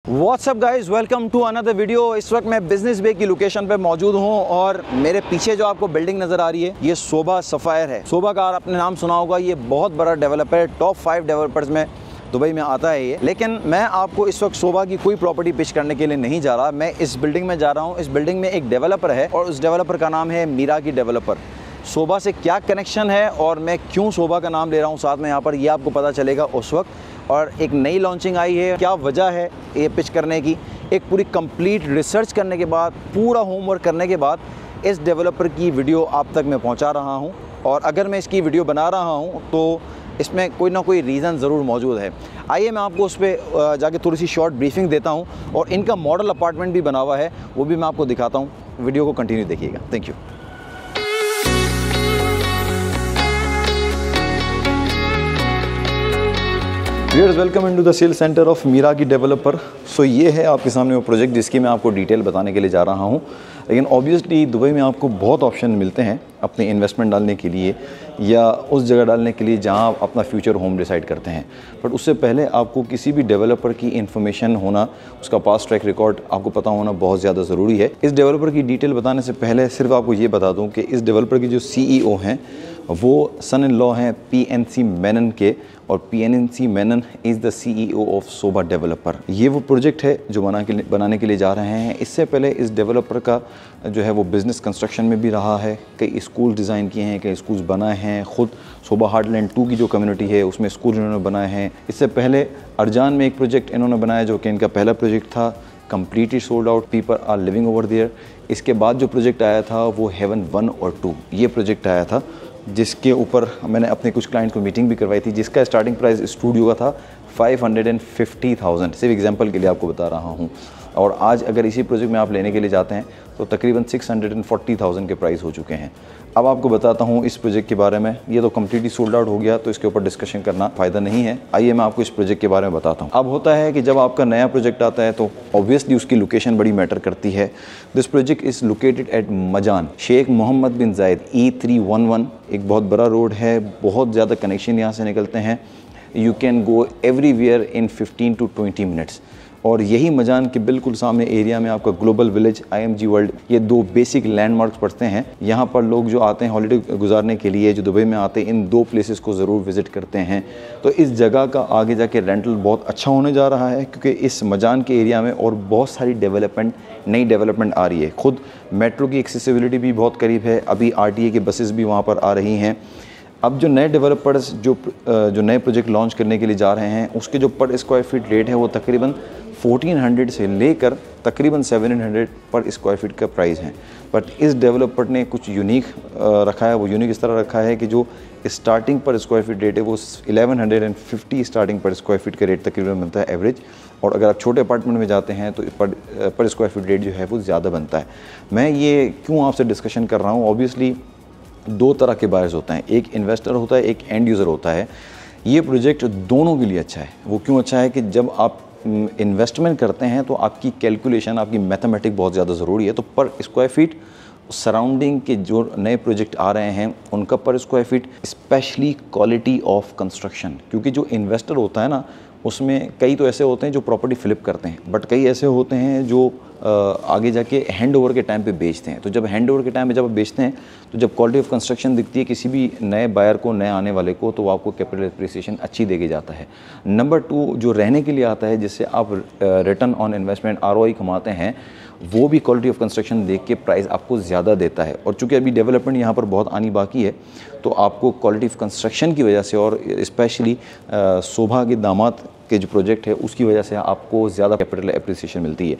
WhatsApp guys, welcome to another video. इस वक्त मैं बिजनेस बे की लोकेशन पे मौजूद हूँ और मेरे पीछे जो आपको बिल्डिंग नज़र आ रही है ये सोभा सफ़ायर है। सोभा का आपने नाम सुना होगा, ये बहुत बड़ा डेवलपर है, टॉप 5 डेवलपर्स में दुबई में आता है ये। लेकिन मैं आपको इस वक्त सोभा की कोई प्रॉपर्टी पिच करने के लिए नहीं जा रहा, मैं इस बिल्डिंग में जा रहा हूँ। इस बिल्डिंग में एक डेवलपर है और उस डेवलपर का नाम है मीराकी डेवलपर। सोभा से क्या कनेक्शन है और मैं क्यों सोभा का नाम ले रहा हूँ साथ में यहाँ पर, ये आपको पता चलेगा उस वक्त। और एक नई लॉन्चिंग आई है, क्या वजह है ये पिच करने की, एक पूरी कंप्लीट रिसर्च करने के बाद, पूरा होमवर्क करने के बाद इस डेवलपर की वीडियो आप तक मैं पहुंचा रहा हूं। और अगर मैं इसकी वीडियो बना रहा हूं तो इसमें कोई ना कोई रीज़न ज़रूर मौजूद है। आइए मैं आपको उस पर जाके थोड़ी सी शॉर्ट ब्रीफिंग देता हूँ और इनका मॉडल अपार्टमेंट भी बना हुआ है, वो भी मैं आपको दिखाता हूँ। वीडियो को कंटिन्यू देखिएगा। Thank you. Viewers, welcome into the sale centre of Meraki developer. So ये है आपके सामने वो प्रोजेक्ट जिसकी मैं आपको डिटेल बताने के लिए जा रहा हूँ। लेकिन ऑब्वियसली दुबई में आपको बहुत ऑप्शन मिलते हैं अपनी इन्वेस्टमेंट डालने के लिए या उस जगह डालने के लिए जहाँ आप अपना फ्यूचर होम डिसाइड करते हैं। बट उससे पहले आपको किसी भी डेवलपर की इन्फॉर्मेशन होना, उसका पास्ट ट्रैक रिकॉर्ड आपको पता होना बहुत ज़्यादा ज़रूरी है। इस डेवलपर की डिटेल बताने से पहले सिर्फ आपको ये बता दूँ कि इस डेवलपर के जो CEO हैं वो सन इन लॉ हैं PNC मेनन के, और PNC Menon is the CEO of सोभा डेवलपर। ये वो प्रोजेक्ट है जो बनाने के लिए जा रहे हैं। इससे पहले इस डेवलपर का जो है वो बिज़नेस कंस्ट्रक्शन में भी रहा है, कई स्कूल डिज़ाइन किए हैं, कई स्कूल्स बनाए हैं। ख़ुद सोभा हार्टलैंड 2 की जो कम्युनिटी है उसमें स्कूल इन्होंने बनाए हैं। इससे पहले अर्जान में एक प्रोजेक्ट इन्होंने बनाया जो कि इनका पहला प्रोजेक्ट था, completely sold out, people are living over there. इसके बाद जो प्रोजेक्ट आया था वो हेवन 1 और 2 ये प्रोजेक्ट आया था, जिसके ऊपर मैंने अपने कुछ क्लाइंट को मीटिंग भी करवाई थी, जिसका स्टार्टिंग प्राइस स्टूडियो का था 550,000। सिर्फ एग्जांपल के लिए आपको बता रहा हूँ। और आज अगर इसी प्रोजेक्ट में आप लेने के लिए जाते हैं तो तकरीबन 640,000 के प्राइस हो चुके हैं। अब आपको बताता हूँ इस प्रोजेक्ट के बारे में। ये तो कम्प्लीटली सोल्ड आउट हो गया तो इसके ऊपर डिस्कशन करना फ़ायदा नहीं है। आइए मैं आपको इस प्रोजेक्ट के बारे में बताता हूँ। अब होता है कि जब आपका नया प्रोजेक्ट आता है तो ऑब्वियसली उसकी लोकेशन बड़ी मैटर करती है। This project is located at Majan, Sheikh Mohammed bin Zayed, E311। एक बहुत बड़ा रोड है, बहुत ज़्यादा कनेक्शन यहाँ से निकलते हैं। You can go everywhere in 15 to 20 minutes. और यही मजान के बिल्कुल सामने एरिया में आपका ग्लोबल विलेज, IMG वर्ल्ड, ये 2 बेसिक लैंडमार्क्स पड़ते हैं। यहाँ पर लोग जो आते हैं हॉलीडे गुजारने के लिए, जो दुबई में आते हैं, इन 2 प्लेसेस को ज़रूर विज़िट करते हैं। तो इस जगह का आगे जाके रेंटल बहुत अच्छा होने जा रहा है, क्योंकि इस मजान के एरिया में और बहुत सारी नई डेवलपमेंट आ रही है। खुद मेट्रो की एक्सेसिबिलिटी भी बहुत करीब है, अभी RTA की बसेस भी वहाँ पर आ रही हैं। अब जो नए डेवलपर्स जो नए प्रोजेक्ट लॉन्च करने के लिए जा रहे हैं, उसके जो पर स्क्वायर फीट रेट है वो तकरीबन 1400 से लेकर तकरीबन 700 पर स्क्वायर फीट का प्राइस है। बट इस डेवलपर ने कुछ यूनिक रखा है। वो यूनिक इस तरह रखा है कि जो स्टार्टिंग पर स्क्वायर फीट रेट है वो 1150 स्टार्टिंग पर स्क्वायर फीट का रेट तकरीबन मिलता है एवरेज। और अगर आप छोटे अपार्टमेंट में जाते हैं तो पर स्क्वायर फीट रेट जो है वो ज़्यादा बनता है। मैं ये क्यों आपसे डिस्कशन कर रहा हूँ, ऑब्वियसली 2 तरह के बायर्स होते हैं, एक इन्वेस्टर होता है, एक एंड यूज़र होता है। ये प्रोजेक्ट दोनों के लिए अच्छा है। वो क्यों अच्छा है कि जब आप इन्वेस्टमेंट करते हैं तो आपकी कैलकुलेशन, आपकी मैथमेटिक बहुत ज़्यादा ज़रूरी है। तो पर स्क्वायर फीट सराउंडिंग के जो नए प्रोजेक्ट आ रहे हैं उनका पर square feet, specially quality of construction, क्योंकि जो इन्वेस्टर होता है ना, उसमें कई तो ऐसे होते हैं जो प्रॉपर्टी फ्लिप करते हैं, बट कई ऐसे होते हैं जो आगे जाके हैंड ओवर के टाइम पे बेचते हैं। तो जब हैंड ओवर के टाइम पे जब आप बेचते हैं तो जब क्वालिटी ऑफ कंस्ट्रक्शन दिखती है किसी भी नए बायर को, नए आने वाले को, तो वो आपको कैपिटल एप्रिसिएशन अच्छी देके जाता है। नंबर 2 जो रहने के लिए आता है, जिससे आप रिटर्न ऑन इन्वेस्टमेंट ROI कमाते हैं, वो भी क्वालिटी ऑफ कंस्ट्रक्शन देख के प्राइस आपको ज़्यादा देता है। और चूँकि अभी डेवलपमेंट यहाँ पर बहुत आनी बाकी है तो आपको क्वालिटी ऑफ कंस्ट्रक्शन की वजह से और स्पेशली सोभा के दामाद के जो प्रोजेक्ट है उसकी वजह से आपको ज़्यादा कैपिटल एप्रिसिएशन मिलती है।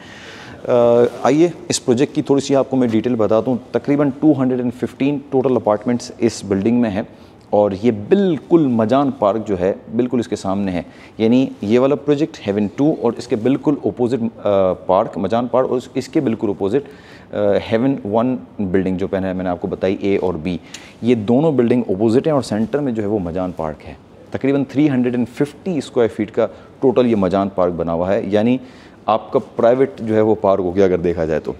आइए इस प्रोजेक्ट की थोड़ी सी आपको मैं डिटेल बताता हूँ। तकरीबन 215 टोटल अपार्टमेंट्स इस बिल्डिंग में है और ये बिल्कुल मजान पार्क जो है बिल्कुल इसके सामने है। यानी ये वाला प्रोजेक्ट हेवन 2 और इसके बिल्कुल अपोजिट पार्क मजान पार्क, और इसके बिल्कुल अपोजिट हेवन 1 बिल्डिंग जो मैंने आपको बताई A और B, ये दोनों बिल्डिंग अपोजिट हैं और सेंटर में जो है वो मजान पार्क है। तकरीबन 350 स्क्वायर फीट का टोटल ये मजान पार्क बना हुआ है, यानी आपका प्राइवेट जो है वो पार्क हो गया अगर देखा जाए तो।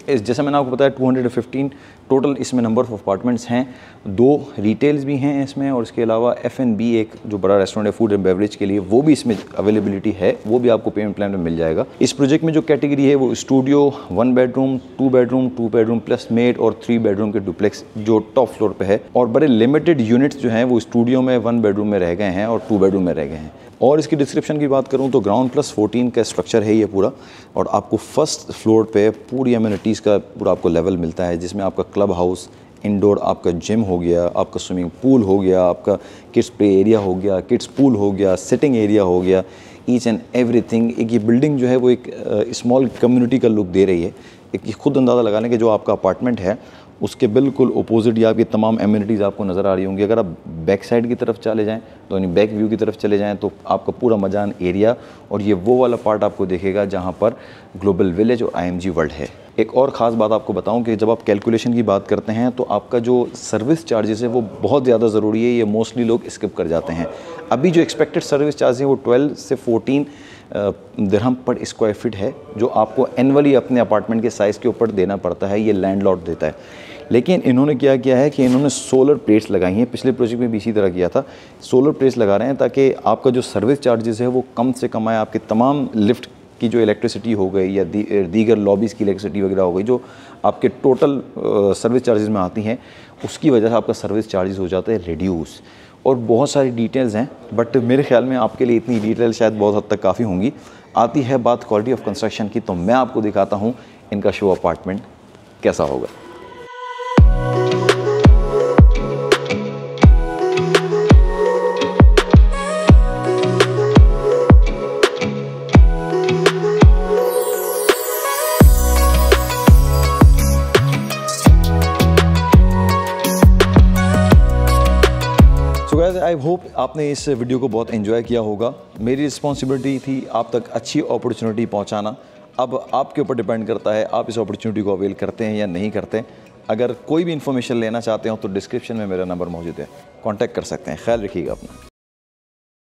जैसा मैंने आपको बताया 215 टोटल इसमें नंबर ऑफ अपार्टमेंट्स हैं, 2 रिटेल्स भी हैं इसमें, और इसके अलावा F&B एक जो बड़ा रेस्टोरेंट है फूड एंड बेवरेज के लिए, वो भी इसमें अवेलेबिलिटी है, वो भी आपको पेमेंट प्लान में मिल जाएगा। इस प्रोजेक्ट में जो कैटेगरी है वो studio, 1 bedroom, 2 bedroom, 2 bedroom plus made और 3 बेडरूम के डुप्लेक्स जो टॉप फ्लोर पे है, और बड़े लिमिटेड यूनिट्स जो हैं वो स्टूडियो में 1 बेडरूम में रह गए हैं और 2 बेडरूम में रह गए हैं। और इसकी डिस्क्रिप्शन की बात करूं तो ग्राउंड प्लस 14 का स्ट्रक्चर है ये पूरा, और आपको फर्स्ट फ्लोर पे पूरी एमिनिटीज़ का पूरा आपको लेवल मिलता है, जिसमें आपका क्लब हाउस, इंडोर आपका जिम हो गया, आपका स्विमिंग पूल हो गया, आपका किड्स प्ले एरिया हो गया, किड्स पूल हो गया, सिटिंग एरिया हो गया, ईच एंड एवरीथिंग। एक ये बिल्डिंग जो है वो एक स्मॉल कम्युनिटी का लुक दे रही है। एक खुद अंदाज़ा लगा लें कि जो आपका अपार्टमेंट है उसके बिल्कुल अपोजिट या आपकी तमाम एमिनिटीज़ आपको नज़र आ रही होंगी। अगर आप बैक साइड की तरफ चले जाएं तो यानी बैक व्यू की तरफ चले जाएं तो आपका पूरा मजान एरिया और ये वो वाला पार्ट आपको देखेगा जहां पर ग्लोबल विलेज और IMG वर्ल्ड है। एक और ख़ास बात आपको बताऊं कि जब आप कैलकुलेशन की बात करते हैं तो आपका जो सर्विस चार्जेस है वो बहुत ज़्यादा ज़रूरी है, ये मोस्टली लोग स्किप कर जाते हैं। अभी जो एक्सपेक्टेड सर्विस चार्ज है वो 12 से 14 दिरहम पर स्क्वायर फीट है, जो आपको एनुअली अपने अपार्टमेंट के साइज़ के ऊपर देना पड़ता है, ये लैंडलॉर्ड देता है। लेकिन इन्होंने क्या किया है कि इन्होंने सोलर प्लेट्स लगाई हैं, पिछले प्रोजेक्ट में भी इसी तरह किया था, सोलर प्लेट्स लगा रहे हैं ताकि आपका जो सर्विस चार्जेस है वो कम से कम आए। आपके तमाम लिफ्ट की जो इलेक्ट्रिसिटी हो गई या दीगर लॉबीज़ की इलेक्ट्रिसिटी वगैरह हो गई जो आपके टोटल सर्विस चार्जेस में आती हैं, उसकी वजह से आपका सर्विस चार्जेस हो जाते हैं रिड्यूस। और बहुत सारी डिटेल्स हैं, बट मेरे ख्याल में आपके लिए इतनी डिटेल शायद बहुत हद तक काफ़ी होंगी। आती है बात क्वालिटी ऑफ कंस्ट्रक्शन की, तो मैं आपको दिखाता हूँ इनका शो अपार्टमेंट कैसा होगा। आई होप आपने इस वीडियो को बहुत एंजॉय किया होगा। मेरी रिस्पॉन्सिबिलिटी थी आप तक अच्छी अपॉर्चुनिटी पहुंचाना। अब आपके ऊपर डिपेंड करता है आप इस अपॉर्चुनिटी को अवेल करते हैं या नहीं करते। अगर कोई भी इन्फॉर्मेशन लेना चाहते हो तो डिस्क्रिप्शन में मेरा नंबर मौजूद है, कांटेक्ट कर सकते हैं। ख्याल रखिएगा अपना।